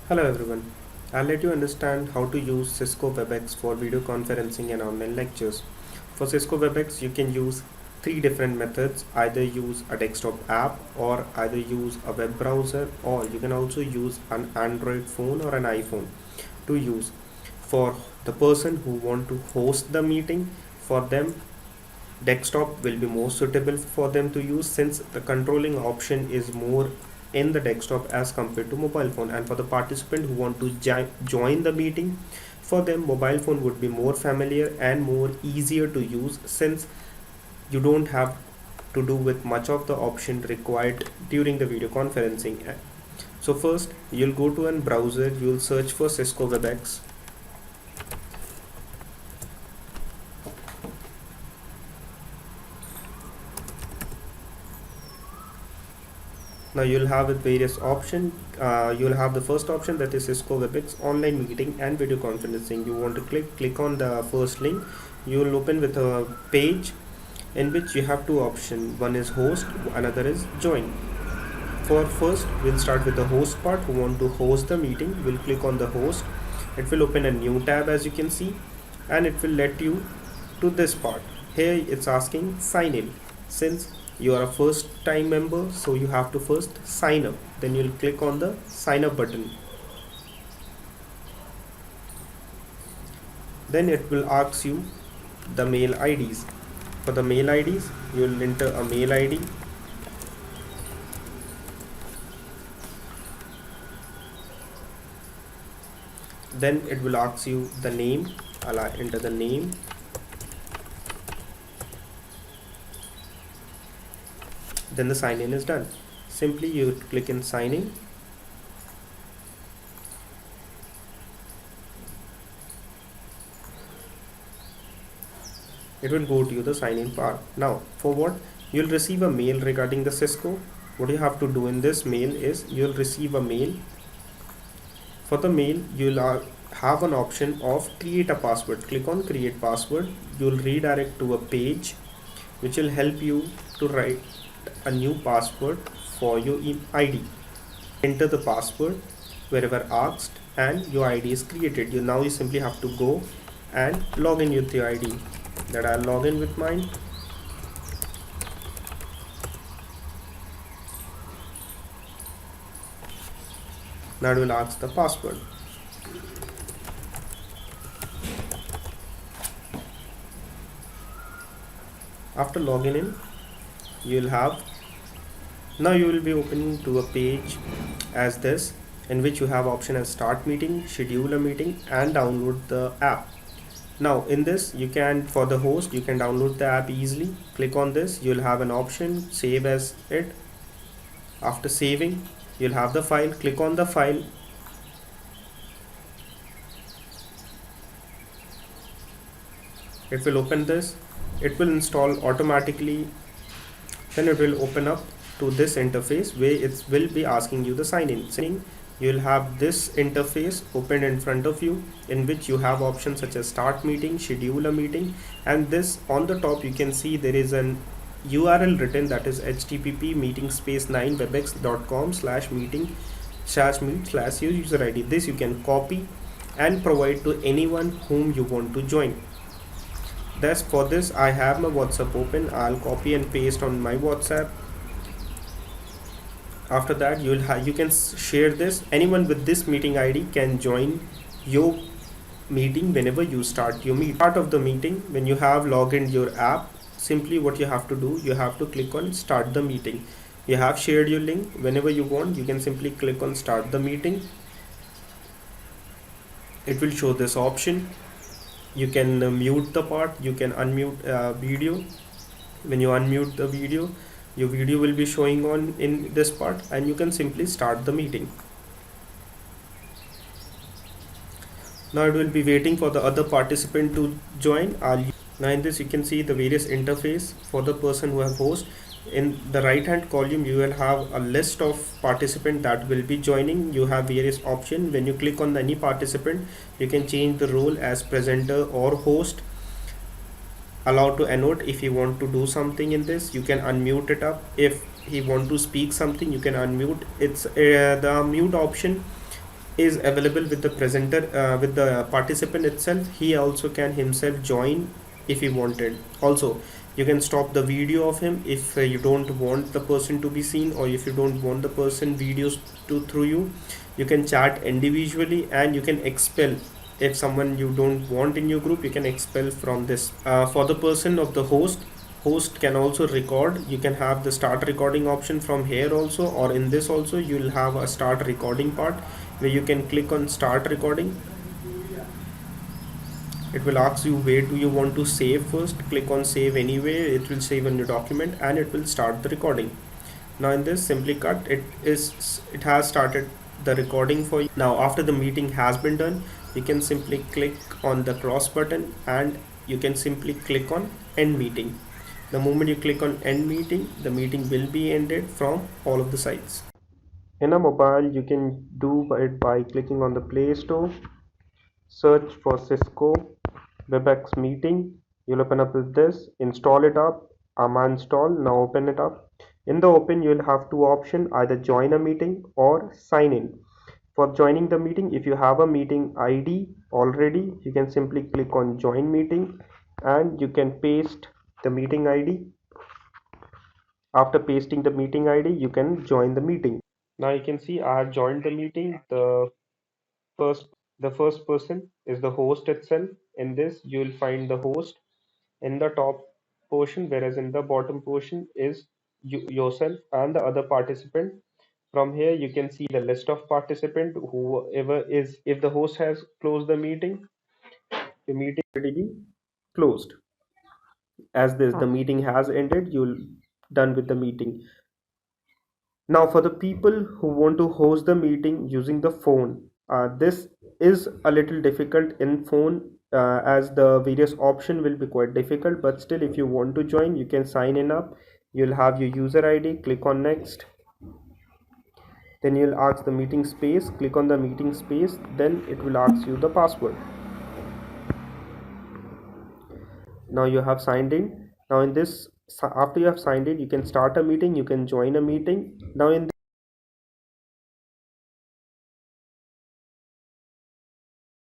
Hello everyone. I'll let you understand how to use Cisco WebEx for video conferencing and online lectures. For Cisco WebEx, you can use three different methods. Either use a desktop app or either use a web browser, or you can also use an Android phone or an iPhone to use. For the person who want to host the meeting, for them desktop will be more suitable for them to use since the controlling option is more in the desktop as compared to mobile phone. And for the participant who want to join the meeting, for them mobile phone would be more familiar and more easier to use since you don't have to do with much of the option required during the video conferencing. So first you'll go to a browser, you'll search for Cisco WebEx. Now you'll have with various options. You'll have the first option, that is Cisco WebEx online meeting and video conferencing. You want to click on the first link. You will open with a page in which you have two options. One is host, another is join. For first, we'll start with the host part. Who want to host the meeting, we'll click on the host. It will open a new tab as you can see, and it will let you to this part. Here it's asking sign in. Since you are a first time member, so you have to first sign up. Then you'll click on the sign up button. Then it will ask you the mail IDs. For the mail IDs, you will enter a mail ID. Then it will ask you the name. I'll enter the name. Then the sign in is done. Simply you click in sign in. It will go to you the sign in part. Now for what? You'll receive a mail regarding the Cisco. What you have to do in this mail is you'll receive a mail. For the mail, you'll have an option of create a password. Click on create password. You'll redirect to a page which will help you to write a new password for your ID. Enter the password wherever asked and your ID is created. Now you simply have to go and log in with your ID. That I'll log in with mine. Now it will ask the password. After logging in, you'll have, now you will be opening to a page as this, in which you have option as start meeting, schedule a meeting, and download the app. Now in this, you can, for the host, you can download the app easily. Click on this. You'll have an option save as it. After saving, you'll have the file. Click on the file. It will open this. It will install automatically. Then it will open up to this interface where it will be asking you the sign in. You'll have this interface open in front of you, in which you have options such as start meeting, schedule a meeting, and this on the top you can see there is an URL written, that is http meeting-9webex.com/meeting/meet/your-user ID. This you can copy and provide to anyone whom you want to join. That's for this I have my WhatsApp open. I'll copy and paste on my WhatsApp. After that you can share this. Anyone with this meeting ID can join your meeting whenever you start your meeting. Part of the meeting, when you have logged in your app, simply what you have to do, you have to click on start the meeting. You have shared your link. Whenever you want, you can simply click on start the meeting. It will show this option. You can mute the part, you can unmute video. When you unmute the video, your video will be showing on in this part, and you can simply start the meeting. Now it will be waiting for the other participant to join. Now in this you can see the various interface for the person who have host. In the right hand column you will have a list of participants that will be joining. You have various options. When you click on any participant, you can change the role as presenter or host. Allow to annotate if you want to do something in this. You can unmute it up. If he want to speak something, you can unmute. It's the mute option is available with the presenter, with the participant itself, he also can himself join if he wanted. Also, you can stop the video of him if you don't want the person to be seen, or if you don't want the person videos to through you. You can chat individually, and you can expel if someone you don't want in your group. You can expel from this. For the person of the host can also record. You can have the start recording option from here also, or in this also you'll have a start recording part where you can click on start recording. It will ask you where do you want to save first. Click on save anywhere. It will save in your document and it will start the recording. Now in this simply cut, it has started the recording for you. Now after the meeting has been done, you can simply click on the cross button and you can simply click on end meeting. The moment you click on end meeting, the meeting will be ended from all of the sites. In a mobile, you can do it by clicking on the Play Store, search for Cisco WebEx meeting. You'll open up with this, install it up. Install. Now open it up. In the open, you'll have two options, either join a meeting or sign in. For joining the meeting, if you have a meeting ID already, you can simply click on join meeting and you can paste the meeting ID. After pasting the meeting ID, you can join the meeting. Now you can see I have joined the meeting. First, the first person is the host itself. In this, you will find the host in the top portion, whereas in the bottom portion is yourself and the other participant. From here, you can see the list of participant, whoever is. If the host has closed the meeting already be closed. As this, the meeting has ended, you'll done with the meeting. Now, for the people who want to host the meeting using the phone, this is a little difficult in phone, as the various option will be quite difficult. But still, if you want to join, you can sign in up. You'll have your user ID. Click on next. Then you'll ask the meeting space. Click on the meeting space. Then it will ask you the password. Now you have signed in. Now in this, after you have signed in, you can start a meeting. You can join a meeting. Now in